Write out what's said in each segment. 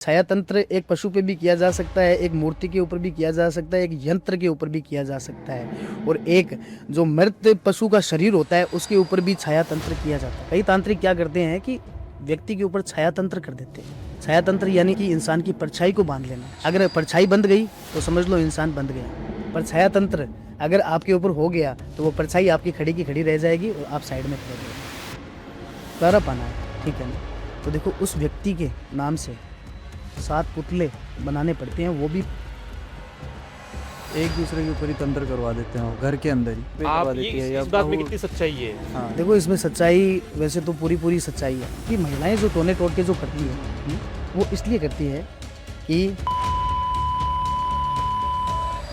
छाया तंत्र एक पशु पे भी किया जा सकता है, एक मूर्ति के ऊपर भी किया जा सकता है, एक यंत्र के ऊपर भी किया जा सकता है और एक जो मृत पशु का शरीर होता है उसके ऊपर भी छाया तंत्र किया जाता है। कई तांत्रिक क्या करते हैं कि व्यक्ति के ऊपर छाया तंत्र कर देते हैं। छाया तंत्र यानी कि इंसान की परछाई को बांध लेना। अगर परछाई बंध गई तो समझ लो इंसान बंध गया। पर छाया तंत्र अगर आपके ऊपर हो गया तो वो परछाई आपकी खड़ी की खड़ी रह जाएगी और आप साइड में खड़े रह जाएंगे। सारा पाना है, ठीक है ना। तो देखो उस व्यक्ति के नाम से 7 पुतले बनाने पड़ते हैं, वो भी एक दूसरे के ऊपर ही तंत्र करवा देते हैं घर के अंदर ही करवा आप देती है। इस बात में कितनी सच्चाई है? हाँ, देखो इसमें सच्चाई वैसे तो पूरी सच्चाई है कि महिलाएं जो टोने टोट के जो करती है वो इसलिए करती है कि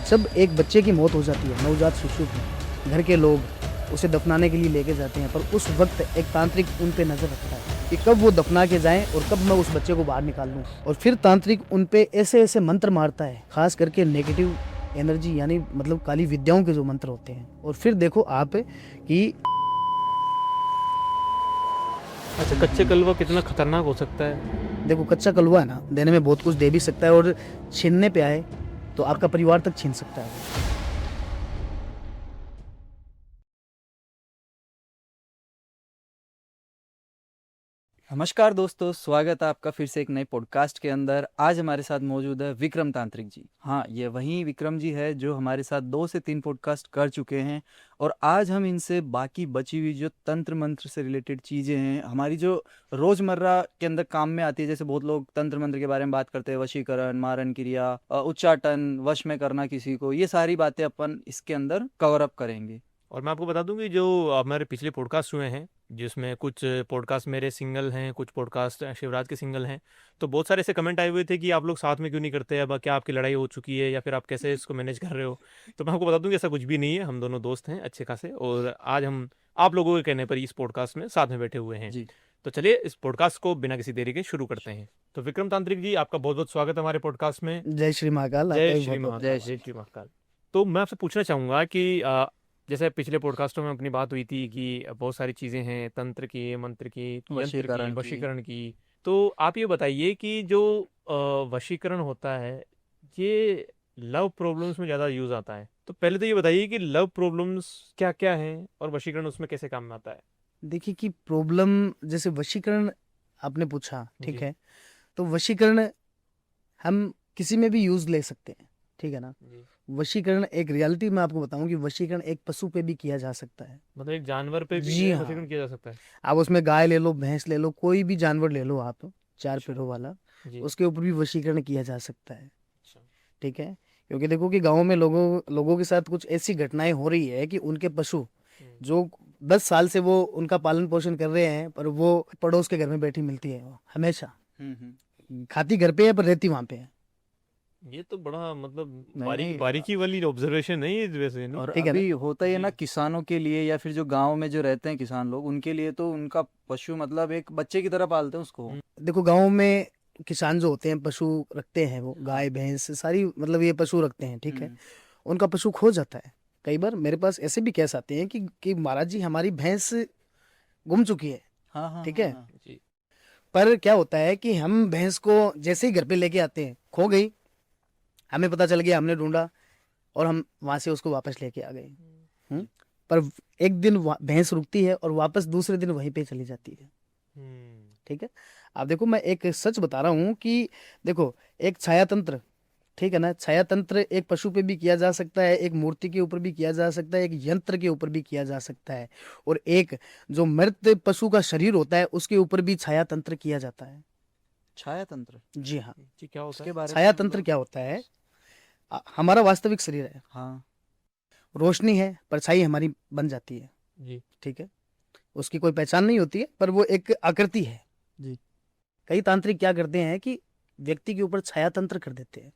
जब एक बच्चे की मौत हो जाती है, नवजात शिशु की, घर के लोग उसे दफनाने के लिए लेके जाते हैं, पर उस वक्त एक तांत्रिक उन पे नज़र रखता है कि कब वो दफना के जाएं और कब मैं उस बच्चे को बाहर निकाल लूँ। और फिर तांत्रिक उन पे ऐसे ऐसे मंत्र मारता है, खास करके नेगेटिव एनर्जी यानी मतलब काली विद्याओं के जो मंत्र होते हैं। और फिर देखो आप कि अच्छा, कच्चे कलवा कितना खतरनाक हो सकता है? देखो कच्चा कलवा है ना, देने में बहुत कुछ दे भी सकता है और छीनने पे आए तो आपका परिवार तक छीन सकता है। नमस्कार दोस्तों, स्वागत है आपका फिर से एक नए पॉडकास्ट के अंदर। आज हमारे साथ मौजूद है विक्रम तांत्रिक जी। हाँ, ये वही विक्रम जी है जो हमारे साथ 2 से 3 पॉडकास्ट कर चुके हैं और आज हम इनसे बाकी बची हुई जो तंत्र मंत्र से रिलेटेड चीज़ें हैं, हमारी जो रोज़मर्रा के अंदर काम में आती है, जैसे बहुत लोग तंत्र मंत्र के बारे में बात करते हैं, वशीकरण, मारण क्रिया, उच्चाटन, वश में करना किसी को, ये सारी बातें अपन इसके अंदर कवर अप करेंगे। और मैं आपको बता दूं कि जो हमारे पिछले पॉडकास्ट हुए हैं, जिसमें कुछ पॉडकास्ट मेरे सिंगल हैं, कुछ पॉडकास्ट शिवराज के सिंगल हैं, तो बहुत सारे ऐसे कमेंट आए हुए थे कि आप लोग साथ में क्यों नहीं करते, अब क्या आपकी लड़ाई हो चुकी है या फिर आप कैसे इसको मैनेज कर रहे हो। तो मैं आपको बता दूं कि ऐसा कुछ भी नहीं है, हम दोनों दोस्त हैं अच्छे खासे, और आज हम आप लोगों के कहने पर इस पॉडकास्ट में साथ में बैठे हुए हैं। जी, तो चलिए इस पॉडकास्ट को बिना किसी देरी के शुरू करते हैं। तो विक्रम तांत्रिक जी, आपका बहुत बहुत स्वागत है हमारे पॉडकास्ट में। जय श्री महाकाल। आपका जय भी श्री बहुत महाकाल। जय जय श्री श्री महाकाल। तो मैं आपसे पूछना चाहूँगा कि जैसे पिछले पॉडकास्टों में अपनी बात हुई थी कि बहुत सारी चीज़ें हैं, तंत्र की, मंत्र की, यंत्र की, वशीकरण की। वशीकरण की। तो आप ये बताइए कि जो वशीकरण होता है, ये लव प्रॉब्लम्स में ज़्यादा यूज़ आता है। तो पहले तो ये बताइए कि लव प्रॉब्लम्स क्या क्या हैं और वशीकरण उसमें कैसे काम में आता है? देखिए कि प्रॉब्लम जैसे वशीकरण आपने पूछा, ठीक जी है। तो वशीकरण हम किसी में भी यूज ले सकते हैं, ठीक है ना। जी। वशीकरण एक रियलिटी में आपको बताऊं कि वशीकरण एक पशु पे भी किया जा सकता है। मतलब एक जानवर पे भी जी हाँ, वशीकरण किया जा सकता है? आप उसमें गाय ले लो, भैंस ले लो, कोई भी जानवर ले लो आप, 4 अच्छा। पैरों वाला, जी। उसके ऊपर भी वशीकरण किया जा सकता है, अच्छा। ठीक है। क्योंकि देखो कि गाँव में लोगों लोगों के साथ कुछ ऐसी घटनाएं हो रही है कि उनके पशु हम्म। जो 10 साल से वो उनका पालन पोषण कर रहे हैं, पर वो पड़ोस के घर में बैठी मिलती है, वो हमेशा खाती घर पे है पर रहती वहां पे है, ये तो बड़ा मतलब नहीं नहीं, बारीकी वाली ऑब्जर्वेशन है ये वैसे, नहीं? और ठीक है ना। अभी होता ही है ना जी। किसानों के लिए या फिर जो गांव में जो रहते हैं किसान लोग, उनके लिए तो उनका पशु मतलब एक बच्चे की तरह पालते हैं उसको। हम्म। देखो गाँव में किसान जो होते हैं पशु रखते हैं, वो हाँ। गाय भैंस सारी मतलब ये पशु रखते हैं, ठीक है। हम्म। उनका पशु खो जाता है। कई बार मेरे पास ऐसे भी केस आते हैं कि महाराज जी हमारी भैंस गुम चुकी है, हाँ हाँ ठीक हाँ है। हाँ। जी। पर क्या होता है कि हम भैंस को जैसे ही घर पे लेके आते हैं, खो गई, हमें पता चल गया, हमने ढूंढा और हम वहां से उसको वापस लेके आ गए। हम्म? पर एक दिन भैंस रुकती है और वापस दूसरे दिन वहीं पे चली जाती है, हम्म। ठीक है। अब देखो मैं एक सच बता रहा हूँ कि देखो एक छाया तंत्र, ठीक है ना, छाया तंत्र एक पशु पे भी किया जा सकता है, एक मूर्ति के ऊपर भी किया जा सकता है, एक यंत्र के ऊपर भी किया जा सकता है और एक जो मृत पशु का शरीर होता है उसके ऊपर भी छाया तंत्र किया जाता है। छाया तंत्र जी हाँ। जी, क्या होता उसके है? बारे छाया में तंत्र मतलब। क्या होता है, हमारा वास्तविक शरीर है, हाँ। रोशनी है, परछाई हमारी बन जाती है, जी। ठीक है। उसकी कोई पहचान नहीं होती है पर वो एक आकृति है। जी। कई तांत्रिक क्या करते हैं कि व्यक्ति के ऊपर छाया तंत्र कर देते हैं।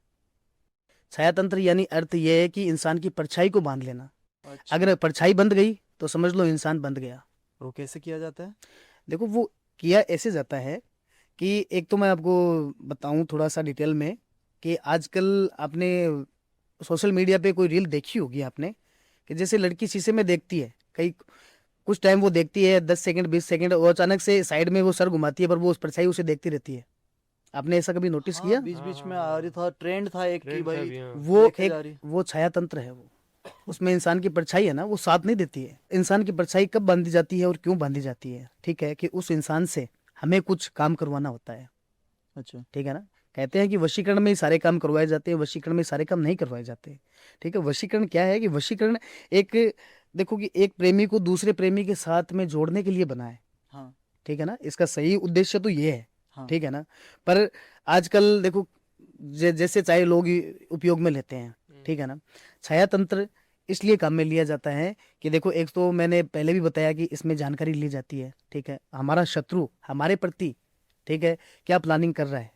छाया तंत्र यानी अर्थ ये है कि इंसान की परछाई को बांध लेना। अच्छा, अगर परछाई बंध गई तो समझ लो इंसान बंध गया। वो कैसे किया जाता है? देखो वो किया ऐसे जाता है कि एक तो मैं आपको बताऊं थोड़ा सा डिटेल में कि आजकल आपने सोशल मीडिया पे कोई रील देखी होगी आपने कि जैसे लड़की शीशे में देखती है, कई कुछ टाइम वो देखती है 10 सेकंड 20 सेकंड और अचानक से साइड में वो सर घुमाती है पर वो उस परछाई उसे देखती रहती है। आपने ऐसा कभी नोटिस किया? बीच बीच हाँ, में हाँ, आ रही था, ट्रेंड था एक की ट्रेंड था भाई भी, हाँ। वो देखे जा रही। वो छाया तंत्र है। वो उसमें इंसान की परछाई है ना, वो साथ नहीं देती है। इंसान की परछाई कब बांधी जाती है और क्यों बांधी जाती है? ठीक है, कि उस इंसान से हमें कुछ काम करवाना होता है। अच्छा। ठीक है ना। कहते हैं कि वशीकरण में ही सारे काम करवाए जाते हैं, वशीकरण में सारे काम नहीं करवाए जाते। ठीक है, वशीकरण क्या है? कि वशीकरण एक, देखो कि एक प्रेमी को दूसरे प्रेमी के साथ में जोड़ने के लिए बना है। हाँ ठीक है ना, इसका सही उद्देश्य तो ये है। हाँ। ठीक है ना। पर आजकल देखो, जैसे चाहे लोग उपयोग में लेते हैं। ठीक है ना। छाया तंत्र इसलिए काम में लिया जाता है कि देखो, एक तो मैंने पहले भी बताया कि इसमें जानकारी ली जाती है। ठीक है, हमारा शत्रु हमारे प्रति, ठीक है, क्या प्लानिंग कर रहा है।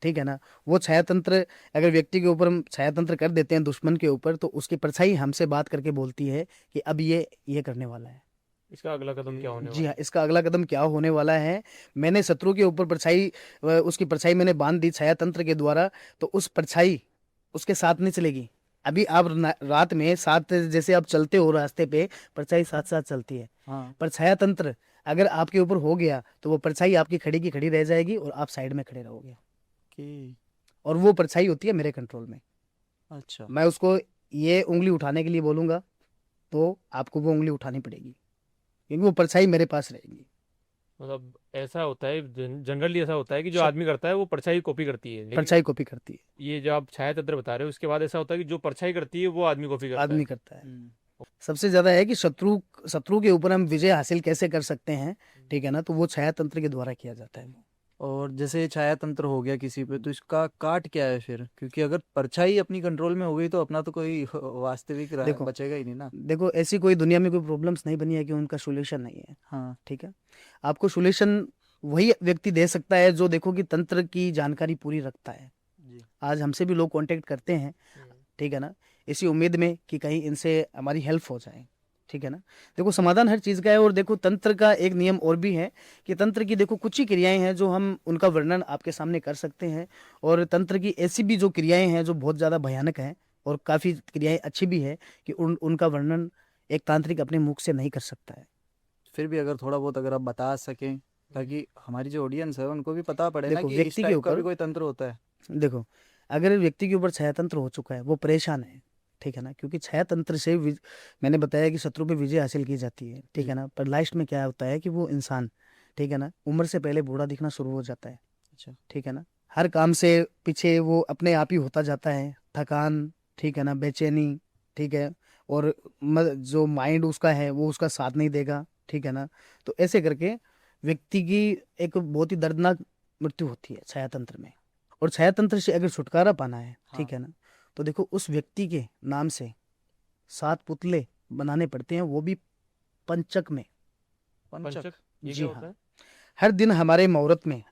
ठीक है ना। वो छाया तंत्र, अगर व्यक्ति के ऊपर हम छाया तंत्र कर देते हैं दुश्मन के ऊपर, तो उसकी परछाई हमसे बात करके बोलती है कि अब ये करने वाला है। इसका अगला कदम क्या होने जी वाला हाँ, है? इसका अगला कदम क्या होने वाला है। मैंने शत्रु के ऊपर परछाई, उसकी परछाई मैंने बांध दी छाया तंत्र के द्वारा, तो उस परछाई उसके साथ नहीं चलेगी। अभी आप रात में साथ, जैसे आप चलते हो रास्ते पे, परछाई साथ साथ चलती है। हाँ। पर छाया तंत्र अगर आपके ऊपर हो गया, तो वो परछाई आपकी खड़ी की खड़ी रह जाएगी और आप साइड में खड़े रहोगे। कि और वो परछाई होती है मेरे कंट्रोल में। अच्छा। मैं उसको ये उंगली उठाने के लिए बोलूंगा, तो आपको वो उंगली उठानी पड़ेगी, क्योंकि वो परछाई मेरे पास रहेगी। मतलब ऐसा होता है, जनरली ऐसा होता है कि जो श- आदमी करता है वो परछाई कॉपी करती है, लेकिन परछाई कॉपी करती है, ये जो आप छाया तंत्र बता रहे हो उसके बाद ऐसा होता है कि जो परछाई करती है वो आदमी कॉपी करता है। आदमी करता है। हम्म। सबसे ज्यादा है कि शत्रु शत्रु के ऊपर हम विजय हासिल कैसे कर सकते हैं। ठीक है ना, तो वो छाया तंत्र के द्वारा किया जाता है। और जैसे ये छाया तंत्र हो गया किसी पे, तो इसका काट क्या है फिर? क्योंकि अगर परछाई अपनी कंट्रोल में हो गई तो अपना तो कोई वास्तविक देखो बचेगा ही नहीं ना। देखो, ऐसी कोई दुनिया में कोई प्रॉब्लम्स नहीं बनी है कि उनका सोल्यूशन नहीं है। हाँ। ठीक है, आपको सोल्यूशन वही व्यक्ति दे सकता है जो, देखो कि तंत्र की जानकारी पूरी रखता है। जी। आज हमसे भी लोग कांटेक्ट करते हैं। ठीक है ना, इसी उम्मीद में कि कहीं इनसे हमारी हेल्प हो जाए। ठीक है ना। देखो, समाधान हर चीज़ का है। और देखो, तंत्र का एक नियम और भी है कि तंत्र की देखो कुछ ही क्रियाएं हैं जो हम उनका वर्णन आपके सामने कर सकते हैं। और तंत्र की ऐसी भी जो क्रियाएं हैं जो बहुत ज़्यादा भयानक हैं, और काफ़ी क्रियाएं अच्छी भी है कि उनका वर्णन एक तांत्रिक अपने मुख से नहीं कर सकता है। फिर भी अगर थोड़ा बहुत अगर आप बता सकें, ताकि हमारी जो ऑडियंस है उनको भी पता पड़े ना देखो, कि इस व्यक्ति के टाइप का भी ऊपर, कोई तंत्र होता है। देखो, अगर व्यक्ति के ऊपर छाया तंत्र हो चुका है, वो परेशान है। ठीक है ना, क्योंकि छाया तंत्र से मैंने बताया कि शत्रु पे विजय हासिल की जाती है। ठीक जी। है ना, पर लास्ट में क्या होता है कि वो इंसान, ठीक है ना, उम्र से पहले बूढ़ा दिखना शुरू हो जाता है। अच्छा। ठीक है ना, हर काम से पीछे वो अपने आप ही होता जाता है। थकान, ठीक है ना, बेचैनी, ठीक है, और जो माइंड उसका है वो उसका साथ नहीं देगा। ठीक है ना, तो ऐसे करके व्यक्ति की एक बहुत ही दर्दनाक मृत्यु होती है छाया तंत्र में। और छाया तंत्र से अगर छुटकारा पाना है, ठीक हाँ। है ना, तो देखो उस व्यक्ति के नाम से 7 पुतले बनाने पड़ते हैं, वो भी पंचक में। पंचक। पंचक, ये जी क्या होता हाँ, है? हर दिन हमारे मुहूर्त में,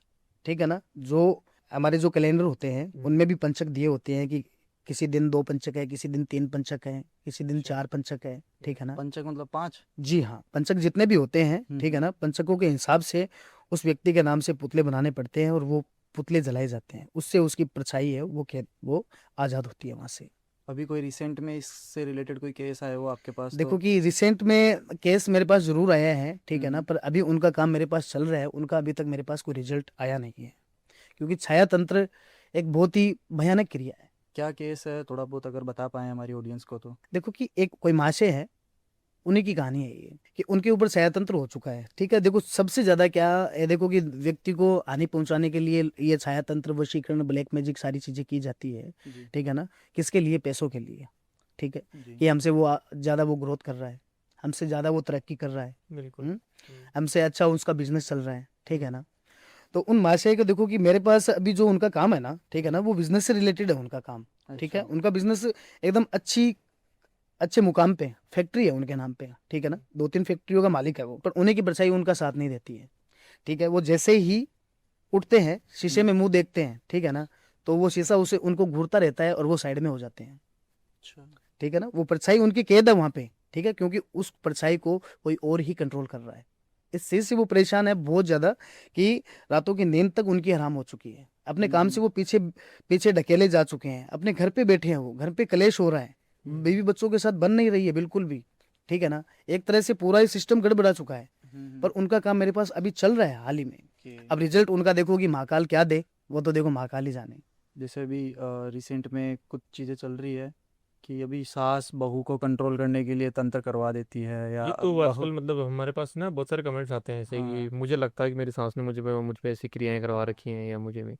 ठीक है ना, जो हमारे जो कैलेंडर होते हैं उनमें भी पंचक दिए होते हैं कि किसी दिन 2 पंचक है, किसी दिन 3 पंचक है, किसी दिन अच्छा। 4 पंचक है। ठीक है ना। पंचक मतलब 5। जी हाँ, पंचक जितने भी होते हैं, ठीक है हम्म। ना, पंचकों के हिसाब से उस व्यक्ति के नाम से पुतले बनाने पड़ते हैं, और वो पुतले जलाए जाते हैं। उससे उसकी परछाई है वो आजाद होती है वहां से। अभी कोई रिसेंट में इससे रिलेटेड कोई केस आया हो आपके पास तो? देखो कि रिसेंट में केस मेरे पास जरूर आया है। ठीक है ना, हम्म। पर अभी उनका काम मेरे पास चल रहा है, उनका अभी तक मेरे पास कोई रिजल्ट आया नहीं है। क्योंकि छाया तंत्र एक बहुत ही भयानक क्रिया है। क्या केस है, थोड़ा बहुत अगर बता पाए हमारी ऑडियंस को तो? देखो कि एक कोई महाशय है, उन्हीं की कहानी है ये, कि उनके ऊपर छाया तंत्र हो चुका है। ठीक है, देखो सबसे ज्यादा क्या है, देखो कि व्यक्ति को हानि पहुंचाने के लिए ये छाया तंत्र, वशीकरण, ब्लैक मैजिक सारी चीजें की जाती है। जी। ठीक है ना, किसके लिए? पैसों के लिए। ठीक है, जी। कि हमसे वो ज्यादा वो ग्रोथ कर रहा है, हमसे ज्यादा वो तरक्की कर रहा है। बिल्कुल। हम्म? हमसे अच्छा उसका बिजनेस चल रहा है। ठीक है ना, तो उन महाशय को देखो कि मेरे पास अभी जो उनका काम है ना, ठीक है ना, वो बिजनेस से रिलेटेड है उनका काम। ठीक है, अच्छा। उनका बिजनेस एकदम अच्छे मुकाम पे, फैक्ट्री है उनके नाम पे। ठीक है ना, 2-3 फैक्ट्रियों का मालिक है वो, पर उन्हीं की परछाई उनका साथ नहीं देती है। ठीक है, वो जैसे ही उठते हैं, शीशे में मुंह देखते हैं, ठीक है ना, तो वो शीशा उसे उनको घूरता रहता है और वो साइड में हो जाते हैं। अच्छा। ठीक है ना, वो परछाई उनकी कैद है वहां पे। ठीक है, क्योंकि उस परछाई को कोई और ही कंट्रोल कर रहा है। इस चीज से वो परेशान है बहुत ज्यादा, कि रातों की नींद तक उनकी हराम हो चुकी है। अपने काम से वो पीछे पीछे ढकेले जा चुके हैं। अपने घर पे बैठे हैं, वो घर पे कलेश हो रहा है, बीवी बच्चों के साथ बन नहीं रही है बिल्कुल भी। ठीक है ना, एक तरह से पूरा ही सिस्टम गड़बड़ा चुका है। पर उनका काम मेरे पास अभी चल रहा है हाल ही में। अब रिजल्ट उनका देखो कि महाकाल क्या दे, वो तो देखो महाकाल ही जाने। जैसे अभी रिसेंट में कुछ चीज़ें चल रही है कि अभी सास बहू को कंट्रोल करने के लिए तंत्र करवा देती है, या ये तो बहू। आजकल मतलब हमारे पास ना बहुत सारे कमेंट्स आते हैं ऐसे कि हाँ। मुझे लगता है कि मेरी सास ने मुझ पे ऐसी क्रियाएं करवा रखी हैं, या मुझे भी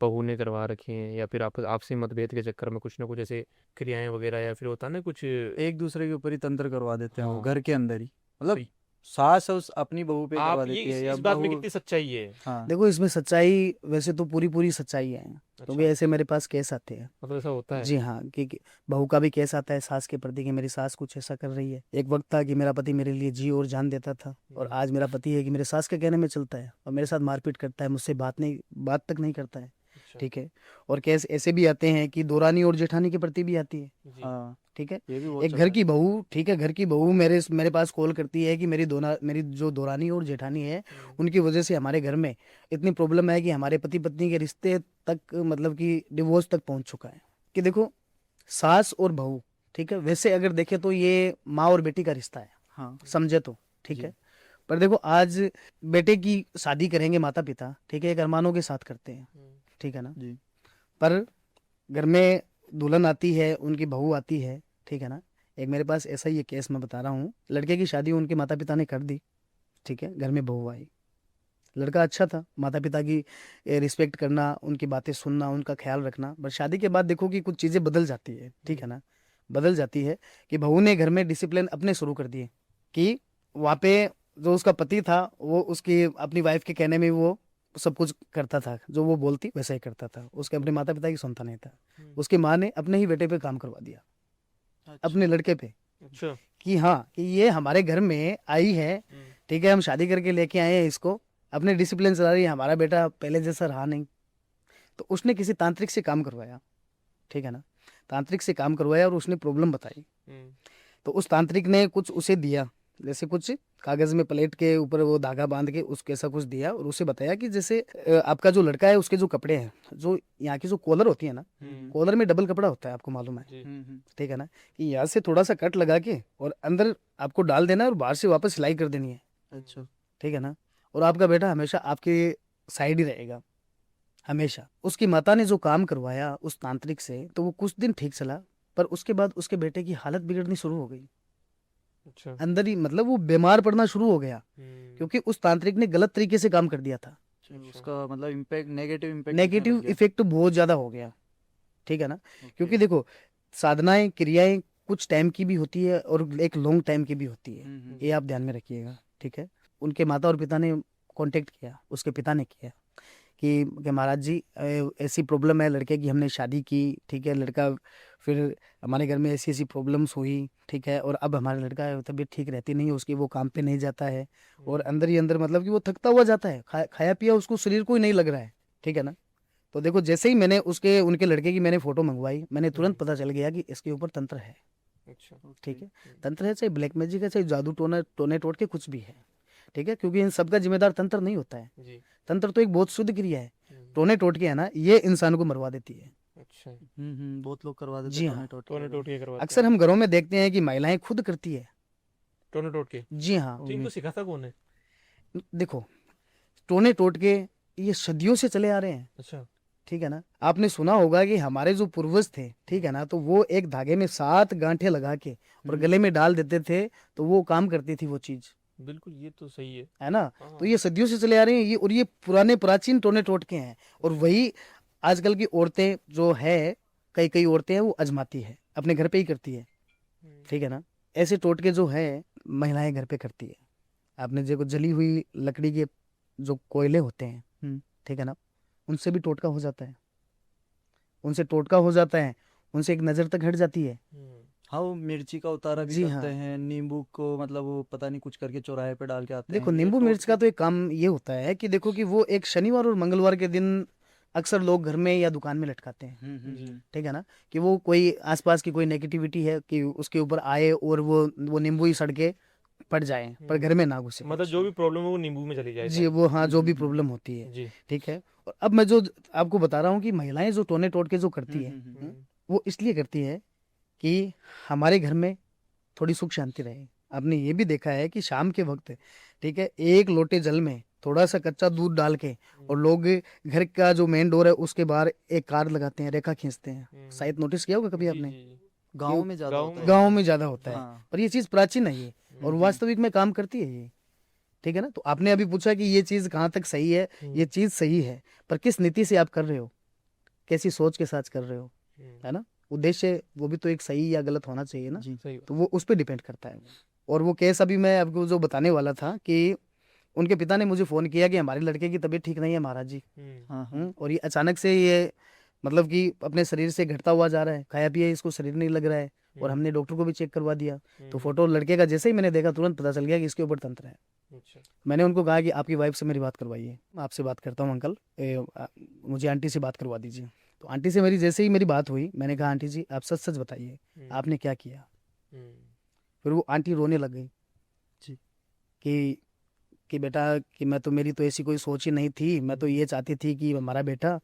बहू ने करवा रखी हैं, या फिर आपसी मतभेद के चक्कर में कुछ ना कुछ ऐसे क्रियाएं वगैरह, या फिर होता है ना कुछ। एक दूसरे के ऊपर ही तंत्र करवा देते हैं वो हाँ। घर के अंदर ही, मतलब सही। सास उस अपनी बहू पे आप करवा ये देती है, या इस बात में बहू। कितनी सच्चाई है? हाँ। देखो इसमें सच्चाई वैसे तो पूरी पूरी सच्चाई है, क्योंकि अच्छा, ऐसे मेरे पास केस आते हैं। मतलब ऐसा होता है? जी हाँ, कि बहू का भी केस आता है सास के प्रति कि मेरी सास कुछ ऐसा कर रही है। एक वक्त था कि मेरा पति मेरे लिए जी और जान देता था, और आज मेरा पति है कि मेरे सास के कहने में चलता है और मेरे साथ मारपीट करता है, मुझसे बात तक नहीं करता है। अच्छा। ठीक है। और केस ऐसे भी आते हैं कि दौरानी और जेठानी के प्रति भी आती है। जी। हाँ, ठीक है। ये भी बहुत एक चल घर रहा की बहू, ठीक है, घर की बहू मेरे पास कॉल करती है कि मेरी जो दौरानी और जेठानी है, उनकी वजह से हमारे घर में इतनी प्रॉब्लम है कि हमारे पति पत्नी के रिश्ते तक, मतलब कि डिवोर्स तक पहुंच चुका है। कि देखो, सास और बहू, ठीक है, वैसे अगर देखे तो ये माँ और बेटी का रिश्ता है, हाँ। समझे तो, ठीक जी। है। पर देखो, आज बेटे की शादी करेंगे माता पिता, ठीक है, एक अरमानों के साथ करते हैं, ठीक है ना। जी। पर घर में दुल्हन आती है, उनकी बहू आती है, ठीक है ना। एक मेरे पास ऐसा ही एक केस मैं बता रहा हूँ। लड़के की शादी उनके माता पिता ने कर दी, ठीक है, घर में बहू आई। लड़का अच्छा था, माता पिता की रिस्पेक्ट करना, उनकी बातें सुनना, उनका ख्याल रखना। बट शादी के बाद देखो कि कुछ चीज़ें बदल जाती है, ठीक है ना। बदल जाती है कि बहू ने घर में डिसिप्लिन अपने शुरू कर दिए, कि वहाँ पे जो उसका पति था वो उसकी अपनी वाइफ के कहने में वो सब कुछ करता था, जो वो बोलती वैसा ही करता था, उसके अपने माता पिता की सुनता नहीं था। उसकी माँ ने अपने ही बेटे पे काम करवा दिया, अपने लड़के पे, अच्छा। कि हाँ, कि ये हमारे घर में आई है, ठीक है, हम शादी करके लेके आए हैं इसको, अपने डिसिप्लिन चला रही है, हमारा बेटा पहले जैसा रहा नहीं। तो उसने किसी तांत्रिक से काम करवाया, ठीक है ना, तांत्रिक से काम करवाया और उसने प्रॉब्लम बताई। तो उस तांत्रिक ने कुछ उसे दिया, जैसे कुछ कागज में प्लेट के ऊपर वो धागा बांध के उसके ऐसा कुछ दिया, और उसे बताया कि जैसे आपका जो लड़का है उसके जो कपड़े हैं, जो यहाँ की जो कॉलर होती है ना, कॉलर में डबल कपड़ा होता है, आपको मालूम है, ठीक है ना, कि यहाँ से थोड़ा सा कट लगा के और अंदर आपको डाल देना है और बाहर से वापस सिलाई कर देनी है, अच्छा। ठीक है ना। और आपका बेटा हमेशा आपके साइड ही रहेगा, हमेशा। उसकी माता ने जो काम करवाया उस तांत्रिक से, तो वो कुछ दिन ठीक चला, पर उसके बाद उसके बेटे की हालत बिगड़नी शुरू हो गई। अच्छा। अंदर ही, मतलब वो बीमार पड़ना शुरू हो गया, क्योंकि उस तांत्रिक ने गलत तरीके से काम कर दिया था। उसका मतलब impact, negative impact negative effect बहुत ज्यादा हो गया, ठीक है ना। क्योंकि देखो, साधनाएं, क्रियाएं कुछ टाइम की भी होती है और एक लॉन्ग टाइम की भी होती है, ये आप ध्यान में रखिएगा, ठीक है। उनके माता और पिता ने कांटेक्ट किया, उसके पिता ने किया कि महाराज जी, ऐसी प्रॉब्लम है लड़के की, हमने शादी की, ठीक है, लड़का, फिर हमारे घर में ऐसी ऐसी प्रॉब्लम्स हुई, ठीक है, और अब हमारा लड़का तबीयत ठीक रहती नहीं है उसकी, वो काम पे नहीं जाता है, और अंदर ही अंदर मतलब कि वो थकता हुआ जाता है, खाया पिया उसको शरीर को ही नहीं लग रहा है, ठीक है ना। तो देखो, जैसे ही मैंने उनके लड़के की मैंने फोटो मंगवाई, मैंने तुरंत पता चल गया कि इसके ऊपर तंत्र है, अच्छा। ठीक है। तंत्र है, चाहे ब्लैक मैजिक है, चाहे जादू टोने टोट के कुछ भी है, ठीक है, क्योंकि इन सबका जिम्मेदार तंत्र नहीं होता है। जी। तंत्र तो एक बहुत शुद्ध क्रिया है, टोने टोट के है ना, ये इंसान को मरवा देती है। अच्छा। बहुत लोग करवा देते जी हैं हाँ। टोने टोटके करवाते अक्सर हम घरों में देखते हैं कि महिलाएं खुद करती है। टोने टोटके। जी हाँ। तो इनको सिखाता कौन है? देखो, टोने टोट के ये सदियों से चले आ रहे हैं, अच्छा। ठीक है ना। आपने सुना होगा कि हमारे जो पूर्वज थे, ठीक है ना, तो वो एक धागे में 7 गांठें लगा के और गले में डाल देते थे, तो वो काम करती थी वो चीज, बिल्कुल, ये तो सही है। है ना। हाँ। तो ये सदियों से चले आ रहे हैं ये, और ये पुराने प्राचीन टोने टोटके हैं, और वही आजकल की औरतें जो है, कई कई औरतें हैं वो अजमाती है, अपने घर पे ही करती है, ठीक है ना। ऐसे टोटके जो है महिलाएं घर पे करती है। आपने देखो, जली हुई लकड़ी के जो कोयले होते हैं, ठीक है ना, उनसे भी टोटका हो जाता है, उनसे टोटका हो जाता है, उनसे एक नजर तक हट जाती है। हाँ, वो मिर्ची का उतारा भी जी करते हाँ। हैं, नींबू को मतलब वो पता नहीं कुछ करके चौराहे पे डाल के आते देखो, हैं, ये नींबू मिर्च का टोटके। तो एक काम ये होता है कि देखो कि वो एक शनिवार और मंगलवार के दिन अक्सर लोग घर में या दुकान में लटकाते हैं, ठीक है ना, कि वो कोई आसपास की कोई नेगेटिविटी है कि उसके ऊपर आए और वो नींबू ही सड़के पड़ जाए, पर घर में ना घुसे। मतलब जो भी प्रॉब्लम है वो नींबू में चली जाए जी, वो हाँ, जो भी प्रॉब्लम होती है, जी। ठीक है। और अब मैं जो आपको बता रहा हूँ कि महिलाएं जो टोने टोट के जो करती है, वो इसलिए करती है कि हमारे घर में थोड़ी सुख शांति रहे। आपने ये भी देखा है कि शाम के वक्त, ठीक है, एक लोटे जल में थोड़ा सा कच्चा दूध डाल के, और लोग घर का जो मेन डोर है उसके बाहर एक कार्ड लगाते हैं, रेखा खींचते हैं। शायद नोटिस किया होगा कभी जी, आपने। जी, जी। गाँव में ज्यादा गाँव होता में है। गाँव में ज्यादा होता है, हाँ। पर ये चीज प्राचीन है ये, और जी। वास्तविक में काम करती है ये। ठीक है ना। तो आपने अभी पूछा कि ये चीज कहाँ तक सही है। ये चीज सही है, पर किस नीति से आप कर रहे हो, कैसी सोच के साथ कर रहे हो, है ना। उद्देश्य वो भी तो एक सही या गलत होना चाहिए ना। जी। सही तो वो उस पर डिपेंड करता है। और वो केस अभी मैं आपको जो बताने वाला था कि उनके पिता ने मुझे फ़ोन किया कि हमारे लड़के की तबीयत ठीक नहीं है महाराज जी। हाँ हाँ। और ये अचानक से ये मतलब कि अपने शरीर से घटता हुआ जा रहा है, खाया पिया इसको शरीर नहीं लग रहा है। और हमने डॉक्टर को भी चेक करवा दिया, तो फोटो लड़के का जैसे ही मैंने देखा तुरंत पता चल गया कि इसके ऊपर तंत्र है। अच्छा। मैंने उनको कहा कि आपकी वाइफ से मेरी बात करवाइए, मैं आपसे बात करता हूँ अंकल, मुझे आंटी से बात करवा दीजिए। तो आंटी से मेरी जैसे ही मेरी बात हुई, मैंने कहा आंटी जी आप सच सच बताइए आपने क्या किया। फिर वो आंटी रोने लग गई जी। कि बेटा कि मैं तो, मेरी तो ऐसी कोई सोच ही नहीं थी, मैं तो ये चाहती थी कि हमारा बेटा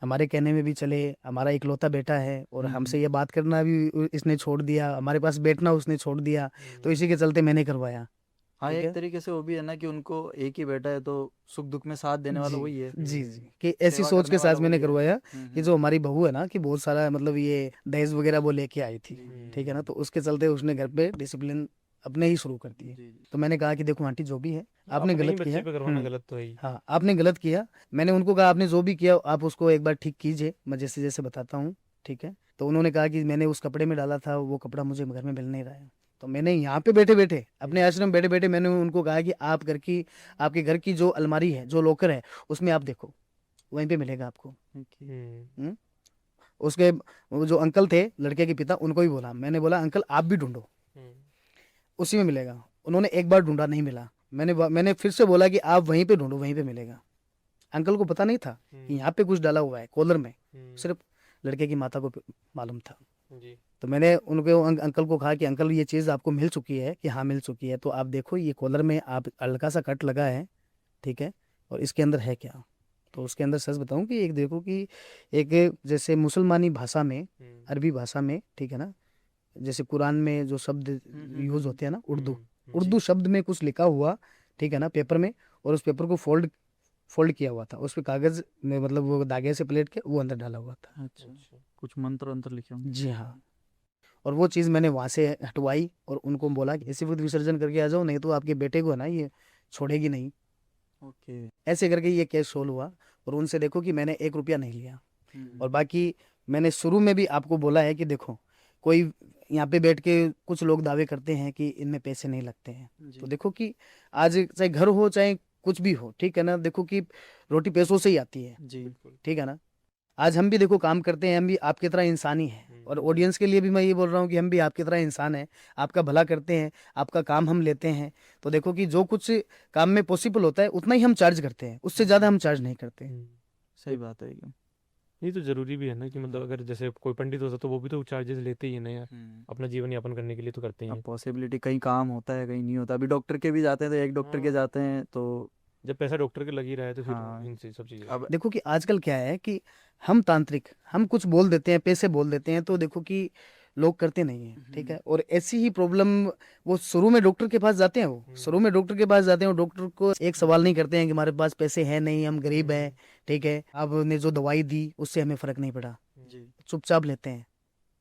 हमारे कहने में भी चले, हमारा इकलौता बेटा है, और हमसे ये बात करना भी इसने छोड़ दिया, हमारे पास बैठना उसने छोड़ दिया, तो इसी के चलते मैंने करवाया। हाँ, ठीक एक है। तरीके से वो भी है ना कि उनको एक ही बेटा है तो सुख दुख में साथ देने वाला जी वही है। जी जी, कि ऐसी सेवा सोच करने के साथ वाला मैंने वही है। करवाया कि जो हमारी बहू है ना, कि बहुत सारा मतलब ये दहेज वगैरह वो लेके आई थी। ठीक है ना। तो उसके चलते उसने घर पे डिसिप्लिन अपने ही शुरू कर दिए। जी जी। तो मैंने कहा कि देखो आंटी जो भी है आपने अपने ही गलत बच्चे किया। पे करवाना गलत तो है ही। हाँ आपने गलत किया। मैंने उनको कहा आपने जो भी किया आप उसको एक बार ठीक कीजिए, मैं जैसे जैसे बताता हूँ। ठीक है। तो उन्होंने कहा कि मैंने उस कपड़े में डाला था, वो कपड़ा मुझे घर में मिल नहीं रहा है। तो मैंने यहाँ पे बैठे बैठे अपने आश्रम में बैठे बैठे मैंने उनको कहा कि आप घर की, आपके घर की जो अलमारी है, जो लॉकर है, उसमें आप देखो, वहीं पे मिलेगा आपको। ओके। हम्म? उसके वो जो अंकल थे लड़के के पिता, उनको भी बोला, मैंने बोला अंकल आप भी ढूंढो, उसी में मिलेगा। उन्होंने एक बार ढूंढा, नहीं मिला। मैंने फिर से बोला कि आप वहीं पे ढूंढो, वहीं पे मिलेगा। अंकल को पता नहीं था कि यहाँ पे कुछ डाला हुआ है कॉलर में, सिर्फ लड़के की माता को मालूम था। जी। तो मैंने उनके अंकल को कहा कि अंकल ये चीज़ आपको मिल चुकी है, कि हाँ मिल चुकी है, तो आप देखो ये कॉलर में आप हल्का सा कट लगा है। ठीक है। और इसके अंदर है क्या। तो उसके अंदर सच बताऊं कि एक देखो कि एक जैसे मुसलमानी भाषा में, अरबी भाषा में, ठीक है ना, जैसे कुरान में जो शब्द यूज होते हैं ना, उर्दू शब्द में कुछ लिखा हुआ, ठीक है ना, पेपर में, और उस पेपर को फोल्ड फोल्ड किया हुआ था, उस पे कागज में मतलब वो धागे से प्लेट के वो अंदर डाला हुआ था। अच्छा, कुछ मंत्र अंतर लिखे होंगे। जी हाँ। और वो चीज़ मैंने वहाँ से हटवाई और उनको बोला कि इसी वक्त विसर्जन करके आ जाओ, नहीं तो आपके बेटे को है ना ये छोड़ेगी नहीं। ओके। ऐसे करके ये केस सोल्व हुआ। और उनसे देखो कि मैंने 1 रुपया नहीं लिया। और बाकी मैंने शुरू में भी आपको बोला है कि देखो, कोई यहाँ पे बैठ के कुछ लोग दावे करते हैं कि इनमें पैसे नहीं लगते हैं, तो देखो कि आज चाहे घर हो चाहे कुछ भी हो, ठीक है ना, देखो कि रोटी पैसों से ही आती है। जी। ठीक है ना। आज हम भी देखो काम करते हैं, हम भी आपकी तरह इंसान ही हैं, और ऑडियंस के लिए भी मैं ये बोल रहा हूँ कि हम भी आपकी तरह इंसान हैं, आपका भला करते हैं, आपका काम हम लेते हैं। तो देखो कि जो कुछ काम में पॉसिबल होता है उतना ही हम चार्ज करते हैं, उससे ज़्यादा हम चार्ज नहीं करते। सही बात है एकदम। ये तो जरूरी भी है ना कि मतलब अगर जैसे कोई पंडित होता तो वो भी तो चार्जेस लेते ही है ना यार, अपना जीवन यापन करने के लिए तो करते ही अब हैं। पॉसिबिलिटी कहीं काम होता है कहीं नहीं होता। अभी डॉक्टर के भी जाते हैं तो एक डॉक्टर के हाँ। जाते हैं तो जब पैसा डॉक्टर के लग ही रहा है तो फिर हाँ। इनसे सब चीजें। अब देखो कि आजकल क्या है कि हम तांत्रिक, हम कुछ बोल देते हैं, पैसे बोल देते हैं, तो देखो कि लोग करते नहीं हैं। ठीक है। और ऐसी ही प्रॉब्लम वो शुरू में डॉक्टर के पास जाते हैं, वो शुरू में डॉक्टर के पास जाते हैं, और डॉक्टर को एक सवाल नहीं करते हैं कि हमारे पास पैसे हैं नहीं, हम गरीब हैं। ठीक है। आपने जो दवाई दी उससे हमें फर्क नहीं पड़ा, जी, चुपचाप लेते हैं।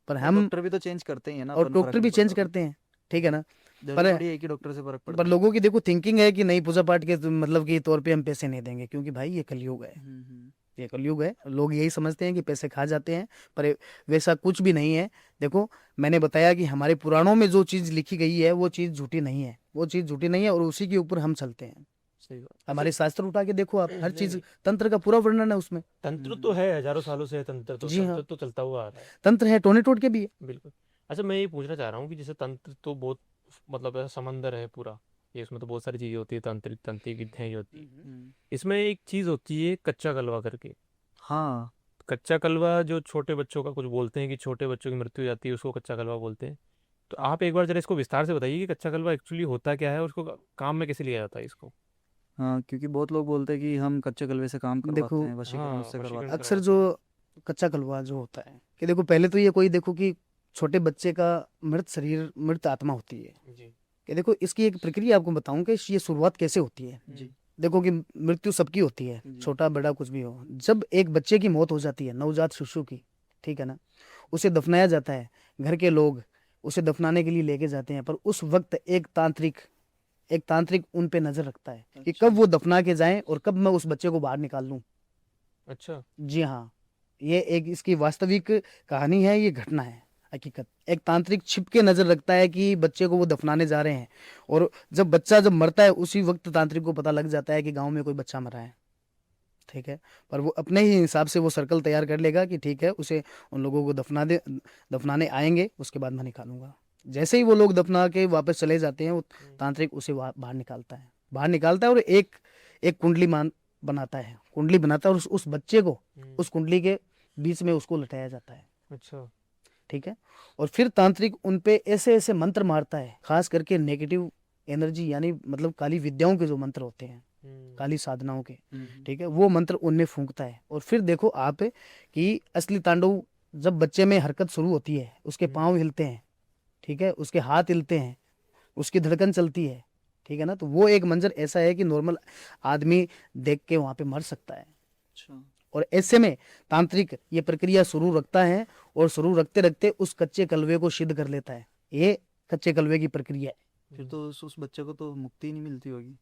पर और हम, डॉक्टर भी तो चेंज करते ही है ना, और अपन फर्क डॉक्टर भी नहीं चेंज पड़ता। करते हैं। ठीक है ना। जरूरी पर थोड़ी है कि डॉक्टर से फर्क पर पड़ता है। लोगों की देखो थिंकिंग है कि नहीं, पूजा पाठ के मतलब कि तौर पे हम पैसे नहीं देंगे, क्योंकि भाई ये कलयुग है। ये कलयुग है, लोग यही समझते हैं कि पैसे खा जाते हैं, पर वैसा कुछ भी नहीं है। देखो मैंने बताया कि हमारे पुराणों में जो चीज़ लिखी गई है वो चीज़ झूठी नहीं है, वो चीज़ झूठी नहीं है, और उसी के ऊपर हम चलते हैं। सही बात। हमारे शास्त्र उठा के देखो आप, हर नहीं, चीज़ नहीं। तंत्र का पूरा वर्णन है उसमें। तंत्र तो है, हजारों सालों से है तंत्र, तो जी हाँ। तंत्र तो चलता हुआ आ रहा है। तंत्र है, टोने टोट के भी है। बिल्कुल। अच्छा, मैं ये पूछना चाह रहा हूँ कि जैसे तंत्र तो बहुत मतलब ऐसा समंदर है पूरा, ये इसमें तो बहुत सारी चीजें होती है, तंत्रिक तंत्रिक विद्याएं होती है। इसमें एक चीज होती है कच्चा कलवा करके। हाँ, कच्चा कलवा जो छोटे बच्चों का कुछ बोलते हैं कि छोटे बच्चों की मृत्यु हो जाती है उसको कच्चा कलवा बोलते हैं। तो आप एक बार जरा इसको विस्तार से बताइए कि कच्चा कलवा एक्चुअली होता क्या है और उसको काम में कैसे लिया जाता है इसको। हाँ, क्योंकि बहुत लोग बोलते हैं कि हम कच्चे कलवे से काम करवाते देखो हैं, वशीकरण हाँ, उससे वशीकरण करवाते हैं। अक्सर करवाते जो कच्चा कलवा जो होता है, कि देखो पहले तो ये कोई देखो कि छोटे बच्चे का मृत शरीर, मृत आत्मा होती है। हैं। जी। कि देखो इसकी एक प्रक्रिया आपको बताऊं कि ये शुरुआत कैसे होती है। जी। देखो कि मृत्यु सबकी होती है, जी। छोटा बड़ा कुछ भी हो। जब एक बच्चे की मौत हो जाती है, नवजात शिशु की, ठीक है ना, उसे दफनाया जाता है, घर के लोग उसे दफनाने के लिए लेके जाते हैं, पर उस वक्त एक तांत्रिक उन पे नजर रखता है कि अच्छा। कब वो दफना के जाएं और कब मैं उस बच्चे को बाहर निकाल लूं। अच्छा। जी हाँ, ये एक इसकी वास्तविक कहानी है, ये घटना है, हकीकत। एक तांत्रिक छिप के नजर रखता है कि बच्चे को वो दफनाने जा रहे हैं, और जब मरता है उसी वक्त तांत्रिक को पता लग जाता है कि गांव में कोई बच्चा मरा है, ठीक है। पर वो अपने ही हिसाब से वो सर्कल तैयार कर लेगा कि ठीक है, उसे उन लोगों को दफनाने आएंगे, उसके बाद मैं निकालूंगा। जैसे ही वो लोग दफना के वापस चले जाते हैं, वो तांत्रिक उसे बाहर निकालता है और एक एक बनाता है, कुंडली बनाता है, और उस बच्चे को उस कुंडली के बीच में उसको लटाया जाता है, अच्छा। ठीक है। और फिर तांत्रिक उन पे ऐसे ऐसे मंत्र मारता है, खास करके नेगेटिव एनर्जी, यानी मतलब काली विद्याओं के जो मंत्र होते हैं, काली साधनाओं के, ठीक है, वो मंत्र उनमें फूंकता है। और फिर देखो आप कि असली तांडव जब बच्चे में हरकत शुरू होती है, उसके पांव हिलते हैं, ठीक है, उसके हाथ हिलते हैं, उसकी धड़कन चलती है, ठीक है ना, तो वो एक मंजर ऐसा है कि नॉर्मल आदमी देख के वहां पे मर सकता है। अच्छा। और ऐसे में तांत्रिक ये प्रक्रिया शुरू रखता है, और शुरू रखते रखते उस कच्चे कलवे को सिद्ध कर लेता है। ये कच्चे कलवे की प्रक्रिया है। फिर तो उस बच्चे को तो मुक्ति ही नहीं मिलती होगी।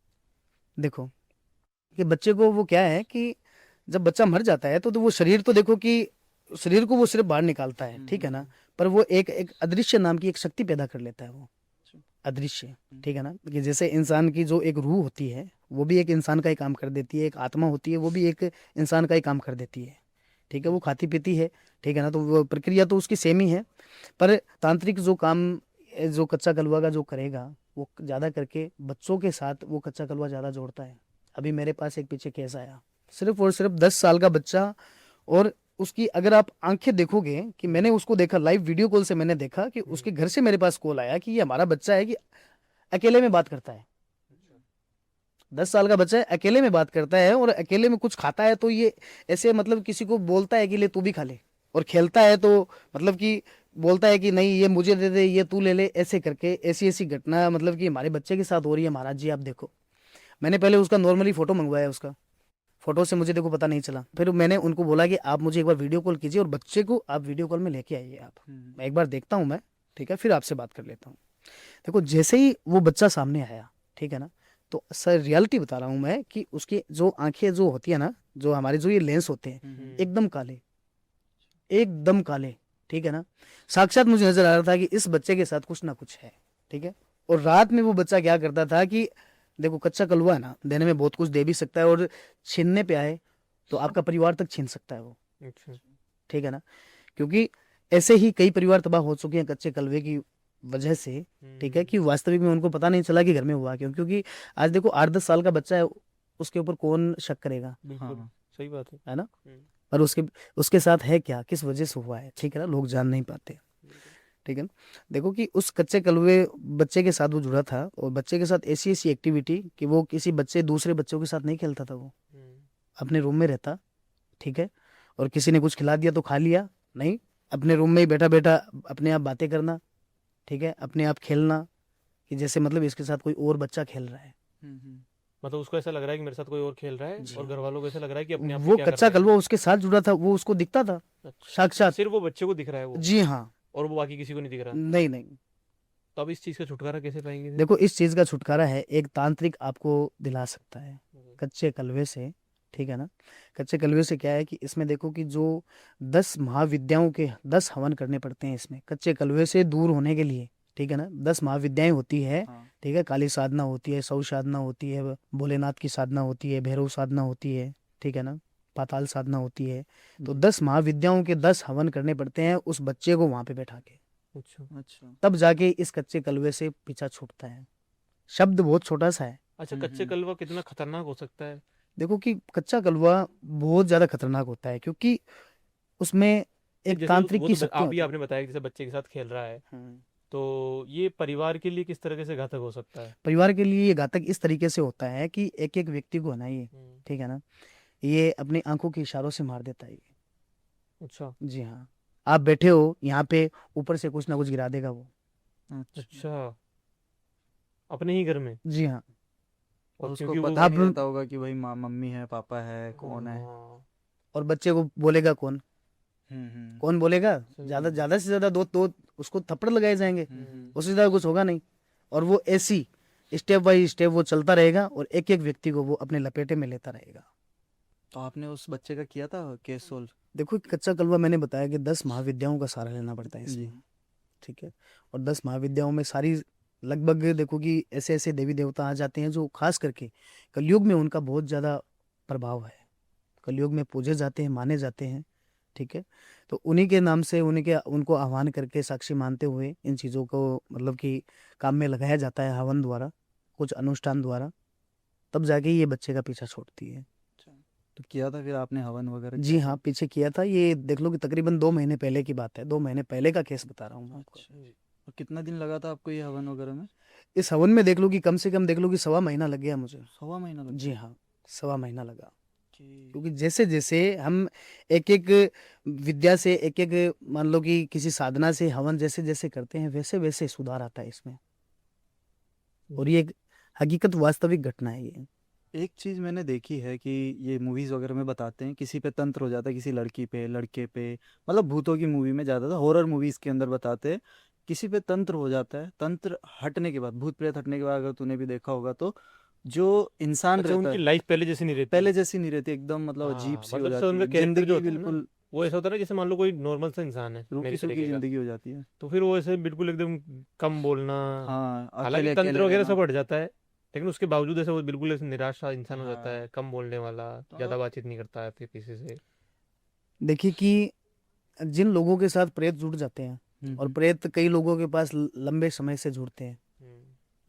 देखो कि बच्चे को वो क्या है कि जब बच्चा मर जाता है तो वो शरीर तो देखो कि शरीर को वो सिर्फ बाहर निकालता है, ठीक है ना, पर वो एक एक अदृश्य नाम की एक शक्ति पैदा कर लेता है, वो अदृश्य, ठीक है ना, कि जैसे इंसान की जो एक रूह होती है वो भी एक इंसान का ही काम कर देती है, एक आत्मा होती है वो भी एक इंसान का ही काम कर देती है, ठीक है, वो खाती पीती है, ठीक है ना, तो वो प्रक्रिया तो उसकी सेम ही है। पर तांत्रिक जो काम जो कच्चा कलवा का जो करेगा, वो ज़्यादा करके बच्चों के साथ वो कच्चा कलवा ज़्यादा जोड़ता है। अभी मेरे पास एक पीछे केस आया, सिर्फ और सिर्फ 10 साल का बच्चा, और उसकी अगर आप आंखें देखोगे कि मैंने उसको देखा लाइव वीडियो कॉल से, मैंने देखा कि उसके घर से मेरे पास कॉल आया कि ये हमारा बच्चा है, कि अकेले में बात करता है, 10 साल का बच्चा है, अकेले में बात करता है, और अकेले में कुछ खाता है तो ये ऐसे मतलब किसी को बोलता है कि ले तू भी खा ले, और खेलता है तो मतलब कि बोलता है कि नहीं ये मुझे दे दे, ये तू ले ले, ऐसे करके ऐसी ऐसी घटना मतलब कि हमारे बच्चे के साथ हो रही है महाराज जी, आप देखो। मैंने पहले उसका नॉर्मली फोटो मंगवाया, उसका फोटो से मुझे देखो पता नहीं चला, फिर मैंने उनको बोला कि आप मुझे एक बार वीडियो कॉल कीजिए और बच्चे को आप वीडियो कॉल में लेके आइए, आप मैं एक बार देखता हूँ मैं, ठीक है, फिर आपसे बात कर लेता हूँ। देखो जैसे ही वो बच्चा सामने आया, ठीक है ना, तो सर रियलिटी बता रहा हूँ मैं कि उसकी जो आंखें जो होती है ना, जो हमारे जो ये लेंस होते हैं, एकदम काले, एकदम काले, ठीक है ना, साक्षात मुझे नजर आ रहा था कि इस बच्चे के साथ कुछ ना कुछ है, ठीक है। और रात में वो बच्चा क्या करता था कि देखो कच्चा कलवा है ना, देने में बहुत कुछ दे भी सकता है, और छीनने पे आए तो आपका परिवार तक छीन सकता है वो, अच्छा। ठीक है ना, क्योंकि ऐसे ही कई परिवार तबाह हो चुके हैं कच्चे कलवे की वजह से, ठीक है, कि वास्तविक में उनको पता नहीं चला कि घर में हुआ क्यों, क्योंकि आज देखो 8-10 साल का बच्चा है, उसके ऊपर कौन शक करेगा, बिल्कुल हाँ। सही बात है। है ना, और उसके उसके साथ है क्या, किस वजह से हुआ है, ठीक है ना, लोग जान नहीं पाते, ठीक है ना। देखो कि उस कच्चे कलवे बच्चे के साथ वो जुड़ा था, और बच्चे के साथ ऐसी ऐसी एक्टिविटी कि वो किसी बच्चे दूसरे बच्चों के साथ नहीं खेलता था, वो अपने रूम में रहता, ठीक है, और किसी ने कुछ खिला दिया तो खा लिया, नहीं, अपने रूम में ही बैठा बैठा अपने आप बातें करना, ठीक है, अपने आप खेलना, कि जैसे मतलब इसके साथ कोई और बच्चा खेल रहा है। मतलब उसको ऐसा लग रहा है कि मेरे साथ कोई और खेल रहा है, जी और हाँ। घर वालों को ऐसा लग रहा है कि अपने आप में वो क्या कर कच्चा रहे हैं। कलवा उसके साथ जुड़ा था, वो उसको दिखता था अच्छा, साक्षात। सिर्फ वो बच्चे को दिख रहा है वो, जी हाँ। और वो बाकी किसी को नहीं दिख रहा। नहीं नहीं, तो अब इस चीज का छुटकारा कैसे पाएंगे फिर? देखो इस चीज का छुटकारा है, एक तांत्रिक आपको दिला सकता है कच्चे कलवे से, ठीक है ना। कच्चे कलवे से क्या है कि इसमें देखो कि जो 10 महाविद्याओं के 10 हवन करने पड़ते हैं इसमें कच्चे कलवे से दूर होने के लिए, ठीक है ना, 10 महाविद्याएं होती है, हाँ। ठीक है, काली साधना होती है, सौ साधना होती है, भोलेनाथ की साधना होती है, भैरव साधना होती है, ठीक है ना, पाताल साधना होती है। तो 10 महाविद्याओं के 10 हवन करने पड़ते हैं उस बच्चे को वहां पे बैठा के, अच्छा। अच्छा। तब जाके इस कच्चे कलवे से पीछा छूटता है। शब्द बहुत छोटा सा है। अच्छा, कच्चे कलवा कितना खतरनाक हो सकता है? देखो कि कच्चा कलवा बहुत ज्यादा खतरनाक होता है, क्योंकि उसमें नहीं, एक जैसे तांत्रिक वो की तो शक्ति आप ही होती आपने बताया कि जैसे बच्चे के साथ खेल रहा है, है। तो ये परिवार के लिए किस तरीके से घातक हो सकता है? परिवार के लिए ये घातक इस तरीके से होता है कि एक एक व्यक्ति को है ना ये, ठीक है ना, ये अपनी आंखों के इशारों से मार देता है ये। अच्छा। जी हाँ, आप बैठे हो यहाँ पे, ऊपर से कुछ ना कुछ गिरा देगा वो। अच्छा। अच्छा, अपने ही घर में? जी हाँ, और उसको क्योंकि वो पता नहीं आप- रहता होगा कि भाई मम्मी है, पापा है, कौन है। हाँ, और बच्चे को बोलेगा कौन, कौन बोलेगा? सही ज्यादा है। ज्यादा से ज्यादा दो दो उसको थप्पड़ लगाए जाएंगे, हम्म। उससे ज्यादा कुछ होगा नहीं। और वो ऐसी स्टेप बाय स्टेप वो चलता रहेगा और एक एक व्यक्ति को वो अपने लपेटे में लेता रहेगा। तो आपने उस बच्चे का किया था केस सोल्व? देखो कच्चा कलवा मैंने बताया कि 10 महाविद्याओं का सहारा लेना पड़ता है जी। इसमें, ठीक है। और 10 महाविद्याओं में सारी लगभग देखो कि ऐसे ऐसे देवी देवता आ जाते हैं जो खास करके कलयुग में उनका बहुत ज़्यादा प्रभाव है, कलयुग में पूजे जाते हैं, माने जाते हैं, ठीक है। तो उन्हीं के नाम से उनको आह्वान करके साक्षी मानते हुए इन चीज़ों को मतलब कि काम में लगाया जाता है हवन द्वारा, कुछ अनुष्ठान द्वारा, तब जाके ये बच्चे का पीछा छोड़ती है। अच्छा। तो किया था फिर आपने हवन वगैरह जी किया हाँ, था? पीछे किया था। ये देख लो कि तकरीबन 2 महीने पहले की बात है, 2 महीने पहले का केस बता रहा हूँ मैं आपको। अच्छा। और कितना दिन लगा था आपको ये हवन वगैरह में? इस हवन में देख लो कि कम से कम देख लो कि 1.25 महीना लग गया मुझे। 1.25 महीना लग जी गया? हाँ, 1.25 महीना लगा। कि क्योंकि जैसे जैसे हम एक एक विद्या से, एक एक मान लो कि किसी साधना से हवन जैसे जैसे करते हैं, वैसे वैसे सुधार आता है इसमें। और ये एक हकीकत वास्तविक घटना है ये। एक चीज मैंने देखी है कि ये मूवीज वगैरह में बताते हैं किसी पे तंत्र हो जाता है, किसी लड़की पे, लड़के पे, मतलब भूतों की मूवी में ज्यादा, हॉरर मूवीज के अंदर बताते हैं किसी पे तंत्र हो जाता है। तंत्र हटने के बाद, भूत प्रेत हटने के बाद, अगर तूने भी देखा होगा तो जो इंसान अच्छा, रहता उनकी है लाइफ पहले जैसी नहीं रहती। पहले जैसी नहीं रहती, एकदम मतलब अजीब हाँ, सी हो मतलब सर जाती उनका है, कैरेक्टर जो जिंदगी होता है ना, बिल्कुल वो ऐसा होता है ना जैसे मान लो कोई नॉर्मल सा इंसान है रूखी मेरी सूखी तरीके का, जिंदगी हो जाती है। तो फिर वो ऐसे बिल्कुल एकदम कम बोलना, हाँ, हालांकि अकेले तंत्र अकेले वगैरह रहना। सब हट जाता है, लेकिन उसके बावजूद ऐसे वो बिल्कुल ऐसे निराश सा इंसान हो जाता हाँ है, कम बोलने वाला, तो ज्यादा बातचीत नहीं करता है फिर किसी से। देखिए कि जिन लोगों के साथ प्रेत जुड़ जाते हैं, और हम्म प्रेत कई लोगों के पास लंबे समय से जुड़ते हैं, हम्म,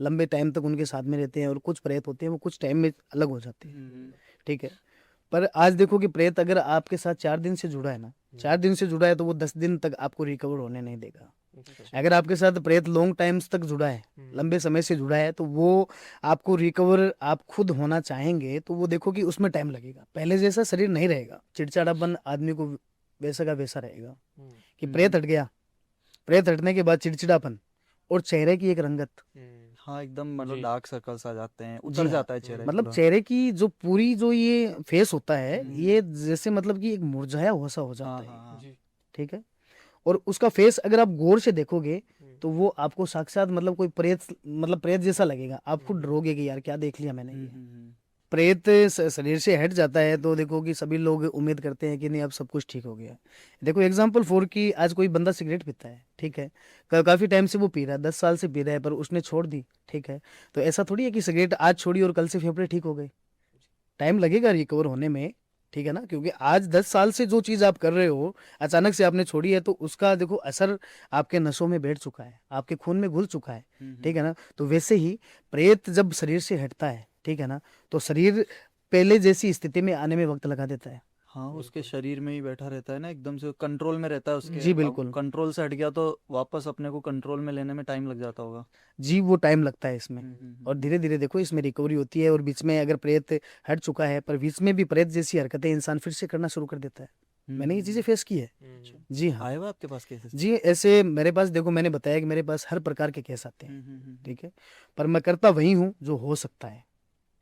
लंबे टाइम तक उनके साथ में रहते हैं, और कुछ प्रेत होते हैं वो कुछ टाइम में अलग हो जाते हैं, हम्म ठीक है। पर आज देखो कि प्रेत अगर आपके साथ 4 दिन से जुड़ा है ना, 4 दिन से जुड़ा है, तो वो 10 दिन तक आपको रिकवर होने नहीं देगा। अच्छा, अगर आपके साथ प्रेत लॉन्ग टाइम्स तक जुड़ा है, लंबे समय से जुड़ा है, तो वो आपको रिकवर आप खुद होना चाहेंगे तो वो देखो कि उसमें टाइम लगेगा, पहले जैसा शरीर नहीं रहेगा, चिड़चिड़ापन आदमी को वैसा का वैसा रहेगा। कि प्रेत हट गया, प्रेत हटने के बाद चिड़चिड़ापन और चेहरे की एक रंगत। हाँ, एकदम मतलब जी, डार्क सर्कल्स आ जाते हैं, जी उतर हाँ, जाता है चेहरा मतलब पूरा। चेहरे की जो पूरी जो ये फेस होता है, हम्म, ये जैसे मतलब कि एक मुरझाया हुआ सा हो हाँ जाता हाँ है, हाँ। जी, ठीक है। और उसका फेस अगर आप गौर से देखोगे तो वो आपको साक्षात मतलब कोई प्रेत, मतलब प्रेत जैसा लगेगा, आप खुद डरोगे कि यार क्या देख लिया मैंने ये। हम्म। प्रेत शरीर से हट जाता है तो देखो कि सभी लोग उम्मीद करते हैं कि नहीं अब सब कुछ ठीक हो गया। देखो एग्जाम्पल फॉर कि आज कोई बंदा सिगरेट पीता है, ठीक है, काफी टाइम से वो पी रहा है, 10 साल से पी रहा है, पर उसने छोड़ दी, ठीक है। तो ऐसा थोड़ी है कि सिगरेट आज छोड़ी और कल से फेफड़े ठीक हो गए, टाइम लगेगा रिकवर होने में, ठीक है ना। क्योंकि आज 10 साल से जो चीज आप कर रहे हो, अचानक से आपने छोड़ी है, तो उसका देखो असर आपके नसों में बैठ चुका है, आपके खून में घुल चुका है, ठीक है ना। तो वैसे ही प्रेत जब शरीर से हटता है, ठीक है ना, तो शरीर पहले जैसी स्थिति में आने में वक्त लगा देता है। हाँ, उसके शरीर में ही बैठा रहता है ना, एकदम से कंट्रोल में रहता है उसके। जी अब बिल्कुल। कंट्रोल से हट गया तो वापस अपने को कंट्रोल में लेने में टाइम लग जाता होगा। जी वो टाइम लगता है इसमें। और हम्म। धीरे धीरे देखो इसमें रिकवरी होती है, और बीच में अगर प्रेत हट चुका है, पर बीच में भी प्रेत जैसी हरकतें इंसान फिर से करना शुरू कर देता है। मैंने ये चीजें फेस की है। जी हाँ। आए हुआ आपके पास केसेस? जी ऐसे मेरे पास देखो, मैंने बताया कि मेरे पास हर प्रकार के केस आते हैं, ठीक है। पर मैं करता वही हूँ जो हो सकता है।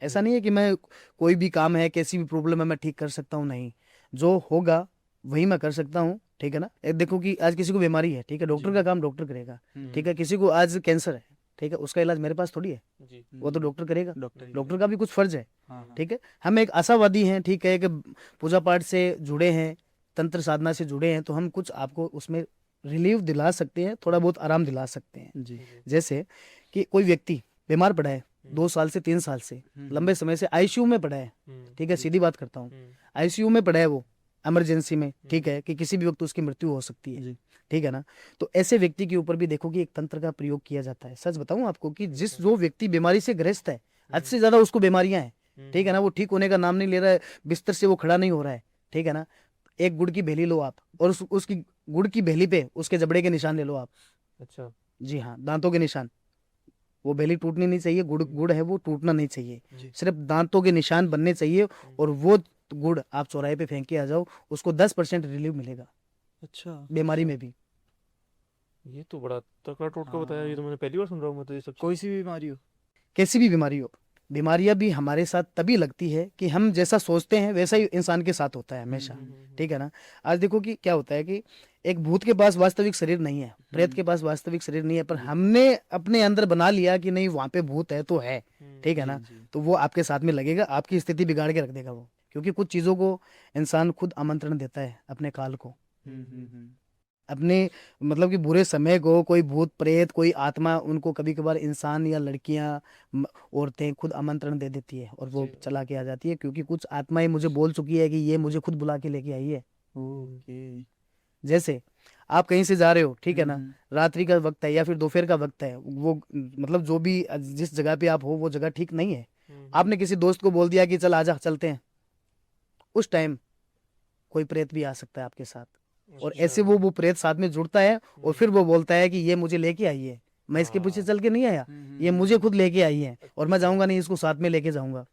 ऐसा नहीं है कि मैं कोई भी काम है, कैसी भी प्रॉब्लम है मैं ठीक कर सकता हूँ, नहीं, जो होगा वही मैं कर सकता हूँ, ठीक है ना। देखो कि आज किसी को बीमारी है, ठीक है, डॉक्टर का काम डॉक्टर करेगा, ठीक है। किसी को आज कैंसर है, ठीक है, उसका इलाज मेरे पास थोड़ी है, जी, वो तो डॉक्टर करेगा। डॉक्टर डॉक्टर का भी कुछ फर्ज है, हाँ हाँ। ठीक है। हम एक आशावादी हैं, ठीक है, कि पूजा पाठ से जुड़े हैं, तंत्र साधना से जुड़े हैं, तो हम कुछ आपको उसमें रिलीफ दिला सकते हैं, थोड़ा बहुत आराम दिला सकते हैं। जी। जैसे कि कोई व्यक्ति बीमार पड़ा है 2 साल से 3 साल से, लंबे समय से आईसीयू में पड़ा है, ठीक है, सीधी बात करता हूँ, आईसीयू में पड़ा है वो इमरजेंसी में, ठीक है, कि किसी भी वक्त उसकी मृत्यु हो सकती है, जी। ठीक है ना। तो ऐसे व्यक्ति के ऊपर भी देखो कि एक तंत्र का प्रयोग किया जाता है। सच बताऊं आपको कि जिस जो व्यक्ति बीमारी से ग्रस्त है, हद से ज्यादा उसको बीमारियां हैं, ठीक है ना, वो ठीक होने का नाम नहीं ले रहा है, बिस्तर से वो खड़ा नहीं हो रहा है, ठीक है ना। एक गुड़ की भेली लो आप, और उसकी गुड़ की भेली पे उसके जबड़े के निशान ले लो आप। अच्छा, जी हाँ, दांतों के निशान, वो भेली टूटनी नहीं चाहिए, गुड़ गुड़ है वो टूटना नहीं चाहिए, जी, सिर्फ दांतों के निशान बनने चाहिए। और वो गुड़ आप चौराहे पे फेंक के आ जाओ, उसको 10% रिलीफ मिलेगा अच्छा। बीमारी में भी। ये तो बड़ा तगड़ा टोटका बताया, ये तो हाँ, मैंने पहली बार सुन रहा हूँ मैं तो ये सब कोई सी भी बीमारी हो। कैसी भी बीमारी हो, बीमारियां भी हमारे साथ तभी लगती है कि हम जैसा सोचते हैं वैसा ही इंसान के साथ होता है हमेशा, ठीक है ना। आज देखो कि क्या होता है कि एक भूत के पास वास्तविक शरीर नहीं है, प्रेत के पास वास्तविक शरीर नहीं है, पर हमने अपने अंदर बना लिया कि नहीं वहां पे भूत है तो है, ठीक है ना। तो वो आपके साथ में लगेगा, आपकी स्थिति बिगाड़ के रख देगा वो, क्योंकि कुछ चीजों को इंसान खुद आमंत्रण देता है अपने काल को, अपने मतलब कि बुरे समय को। कोई भूत प्रेत कोई आत्मा उनको कभी कभार इंसान या लड़कियां औरतें खुद आमंत्रण दे देती है और वो चला के आ जाती है, क्योंकि कुछ आत्माएं मुझे बोल चुकी है कि ये मुझे खुद बुला के लेके आई है। ओके। जैसे आप कहीं से जा रहे हो, ठीक है ना, रात्रि का वक्त है या फिर दोपहर का वक्त है, वो मतलब जो भी जिस जगह पे आप हो वो जगह ठीक नहीं है, आपने किसी दोस्त को बोल दिया कि चल आजा चलते हैं, उस टाइम कोई प्रेत भी आ सकता है आपके साथ, और ऐसे वो प्रेत साथ में जुड़ता है और फिर वो बोलता है कि ये मुझे लेके आई है, मैं इसके पीछे चल के नहीं आया, ये मुझे खुद लेके आई है और मैं जाऊंगा नहीं, इसको साथ में लेके जाऊंगा।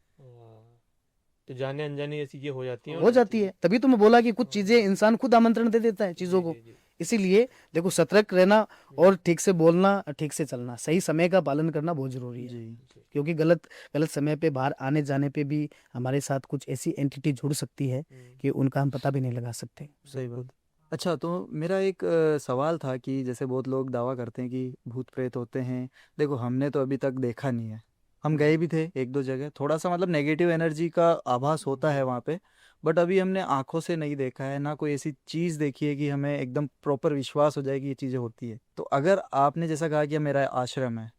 तो जाने अनजाने ये चीजें हो जाती हैं, हो जाती है, तभी तो मैं बोला कि कुछ चीजें इंसान खुद आमंत्रण दे देता है चीजों को। इसीलिए देखो सतर्क रहना और ठीक से बोलना, ठीक से चलना, सही समय का पालन करना बहुत जरूरी है, क्योंकि गलत गलत समय पे बाहर आने जाने पे भी हमारे साथ कुछ ऐसी एंटिटी जुड़ सकती है कि उनका हम पता भी नहीं लगा सकते। सही बात। अच्छा, तो मेरा एक सवाल था कि जैसे बहुत लोग दावा करते हैं कि भूत प्रेत होते हैं। देखो हमने तो अभी तक देखा नहीं है, हम गए भी थे एक दो जगह, थोड़ा सा मतलब नेगेटिव एनर्जी का आभास होता है वहाँ पे, बट अभी हमने आंखों से नहीं देखा है, ना कोई ऐसी चीज़ देखी है कि हमें एकदम प्रॉपर विश्वास हो जाए कि ये चीज़ें होती है। तो अगर आपने जैसा कहा कि मेरा आश्रम है,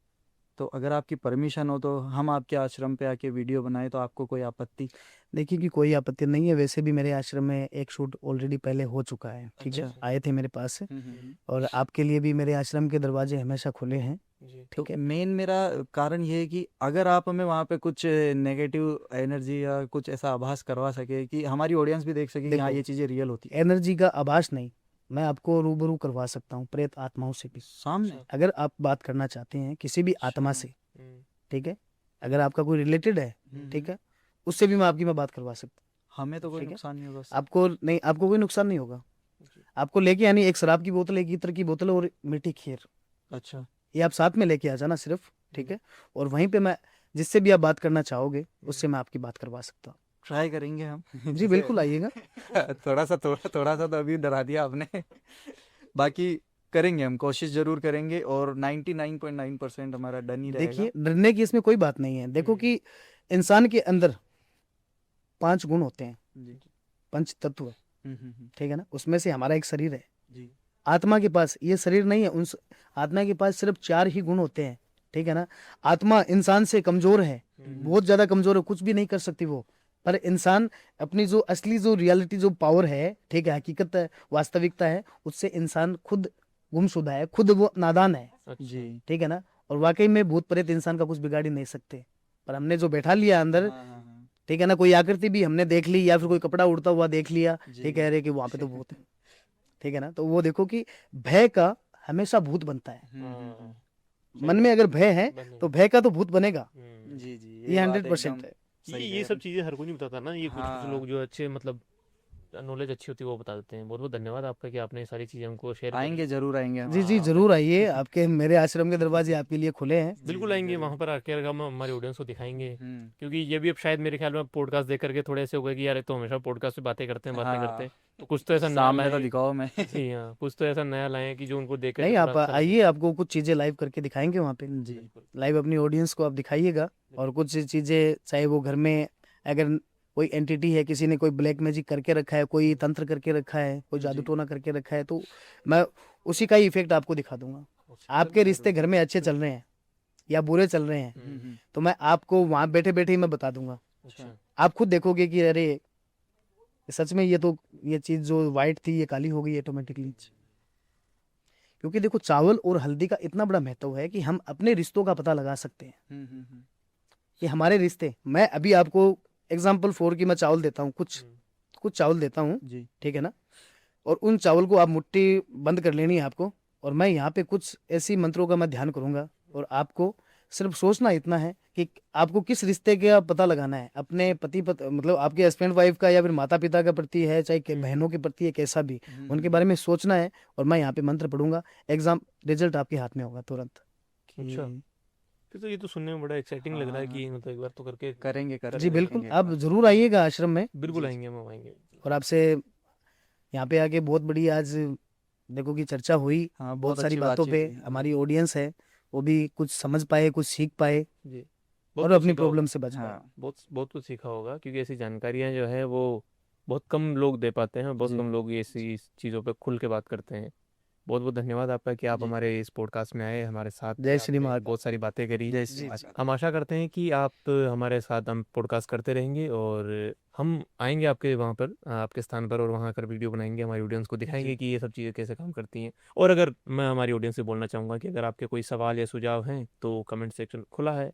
तो अगर आपकी परमिशन हो तो हम आपके आश्रम पे आके वीडियो बनाए, तो आपको कोई आपत्ति? देखिए कि कोई आपत्ति नहीं है, वैसे भी मेरे आश्रम में एक शूट ऑलरेडी पहले हो चुका है, ठीक है, अच्छा। आए थे मेरे पास से, और आपके लिए भी मेरे आश्रम के दरवाजे हमेशा खुले हैं, तो ठीक है। मेन मेरा कारण ये है कि अगर आप हमें वहाँ पे कुछ नेगेटिव एनर्जी या कुछ ऐसा आभास करवा सके कि हमारी ऑडियंस भी देख सके कि हाँ देखो, ये चीज़ें रियल होती है। एनर्जी का आभास नहीं, मैं आपको रूबरू करवा सकता हूँ प्रेत आत्माओं से भी, सामने? अगर आप बात करना चाहते हैं किसी भी आत्मा से, ठीक है, अगर आपका कोई रिलेटेड है, ठीक है, उससे भी मैं बात करवा सकता हमें तो कोई ठीक है। नुकसान नहीं होगा हूँ। उससे। आपको नहीं, आपको कोई नुकसान नहीं होगा। आपको लेके आनी एक शराब की बोतल, एक इत्र की बोतल और मीठी खीर, अच्छा। ये आप साथ में लेके आ जाना सिर्फ, ठीक है, और वहीं पे मैं जिससे भी आप बात करना चाहोगे उससे मैं आपकी बात करवा सकता हूँ। ट्राई करेंगे हम। जी जैसे बिल्कुल आइएगा। थोड़ा सा तो अभी डरा दिया आपने। बाकी करेंगे, हम कोशिश जरूर करेंगे और 99.9% हमारा डन ही रहेगा। देखिए डरने की इसमें कोई बात नहीं है, देखो कि इंसान के अंदर 5 गुण होते हैं, जी। 5 तत्व, हम्म। ठीक है ना, उसमें से हमारा एक शरीर है। जी। आत्मा के पास ये शरीर नहीं है, उन आत्मा के पास सिर्फ 4 ही गुण होते हैं, ठीक है ना। आत्मा इंसान से कमजोर है, बहुत ज्यादा कमजोर है, कुछ भी नहीं कर सकती वो, पर इंसान अपनी जो असली जो रियलिटी जो पावर है, ठीक है, हकीकत है, वास्तविकता है, उससे इंसान खुद गुमशुदा है, खुद वो नादान है, जी। ठीक है ना। और वाकई में भूत प्रेत इंसान का कुछ बिगाड़ ही नहीं सकते, पर हमने जो बैठा लिया अंदर, ठीक है ना, कोई आकृति भी हमने देख ली या फिर कोई कपड़ा उड़ता हुआ देख लिया, ठीक है, अरे कि वहां पे तो भूत है, ठीक है ना। तो वो देखो कि भय का हमेशा भूत बनता है, मन में अगर भय है तो भय का तो भूत बनेगा, जी जी, ये बात 100% है। ये सब चीजें हर कोई नहीं बताता ना, ये कुछ कुछ लोग जो अच्छे मतलब नॉलेज अच्छी होती है वो बता देते हैं। बहुत बहुत धन्यवाद आपका कि आपने ये सारी चीजें हमको शेयर करी। आएंगे, जरूर आएंगे हम। जी जी जरूर आइए, आपके मेरे आश्रम के दरवाजे आपके लिए खुले हैं। बिल्कुल आएंगे, वहां पर आके हम हमारी ऑडियंस को दिखाएंगे, क्योंकि ये भी अब शायद मेरे ख्याल में पॉडकास्ट देख करके थोड़े ऐसे हो गए कि यार ये तो हमेशा पॉडकास्ट पे बातें करते हैं, तो कुछ तो ऐसा नया सामने तो लाएं। दिखाओ मैं। जी हाँ, कुछ तो ऐसा नया लाएं कि जो उनको देख नहीं, करके आप थोड़ा अच्छा लगे। आइए, आपको कुछ चीजें लाइव करके दिखाएंगे वहाँ पे, जी। लाइव अपनी ऑडियंस को आप दिखाइएगा। और कुछ चीजें चाहे वो घर में अगर कोई एंटिटी है, किसी ने कोई ब्लैक मैजिक करके रखा है, कोई तंत्र करके रखा है, कोई जादू टोना करके रखा है, तो मैं उसी का ही इफेक्ट आपको दिखा दूंगा। आपके रिश्ते घर में अच्छे चल रहे हैं या बुरे चल रहे हैं, तो मैं आपको वहां बैठे बैठे ही मैं बता दूंगा। आप खुद देखोगे कि अरे सच में ये चीज जो व्हाइट थी ये काली हो गई ऑटोमेटिकली। क्योंकि देखो चावल और हल्दी का इतना बड़ा महत्व है कि हम अपने रिश्तों का पता लगा सकते हैं कि हमारे रिश्ते, मैं अभी आपको एग्जाम्पल 4 की मैं चावल देता हूँ, कुछ चावल देता हूँ, ठीक है ना, और उन चावल को आप मुट्ठी बंद कर लेनी है आपको, और मैं यहाँ पे कुछ ऐसी मंत्रों का मैं ध्यान करूंगा, और आपको सिर्फ सोचना इतना है कि आपको किस रिश्ते का पता लगाना है, अपने मतलब आपके हस्बैंड वाइफ का या फिर माता पिता का प्रति है, चाहे बहनों के प्रति है, कैसा भी उनके बारे में सोचना है, और मैं यहाँ पे मंत्र पढ़ूंगा, एग्जाम रिजल्ट आपके हाथ में होगा तुरंत। अच्छा, तो ये तो सुनने में बड़ा एक्साइटिंग लग रहा है हाँ। कि मतलब एक बार तो करके करेंगे कर जी करेंगे बिल्कुल, देखेंगे एक आप बार। ज़रूर आइएगा आश्रम में बिल्कुल जी, आएंगे, हम आएंगे। और आपसे यहाँ पे आके बहुत बड़ी आज देखो कि चर्चा हुई, हाँ, बहुत बहुत सारी अच्छी बातों बातचीत पे हुई। हमारी ऑडियंस है वो भी कुछ समझ पाए, कुछ सीख पाए जी, और बहुत कुछ अपनी सीखा होगा। प्रॉब्लम से बच पाए। हाँ बहुत बहुत कुछ सीखा होगा, क्योंकि ऐसी जानकारियां जो है वो बहुत कम लोग दे पाते हैं, और बहुत जी कम लोग ये ऐसी चीज़ों पे खुल के बात करते हैं। बहुत बहुत धन्यवाद आपका कि आप जी। हमारे इस पॉडकास्ट में आए, हमारे साथ जय श्री आपने महाकाल। बहुत सारी बातें करी। जय श्री जी महाकाल। हम आशा करते हैं कि आप हमारे साथ हम पॉडकास्ट करते रहेंगे, और हम आएंगे आपके वहाँ पर, आपके स्थान पर, और वहाँ कर वीडियो बनाएंगे, हमारी ऑडियंस को दिखाएंगे जी कि ये सब चीज़ें कैसे काम करती हैं। और अगर मैं हमारी ऑडियंस से बोलना चाहूँगा कि अगर आपके कोई सवाल या सुझाव हैं तो कमेंट सेक्शन खुला है,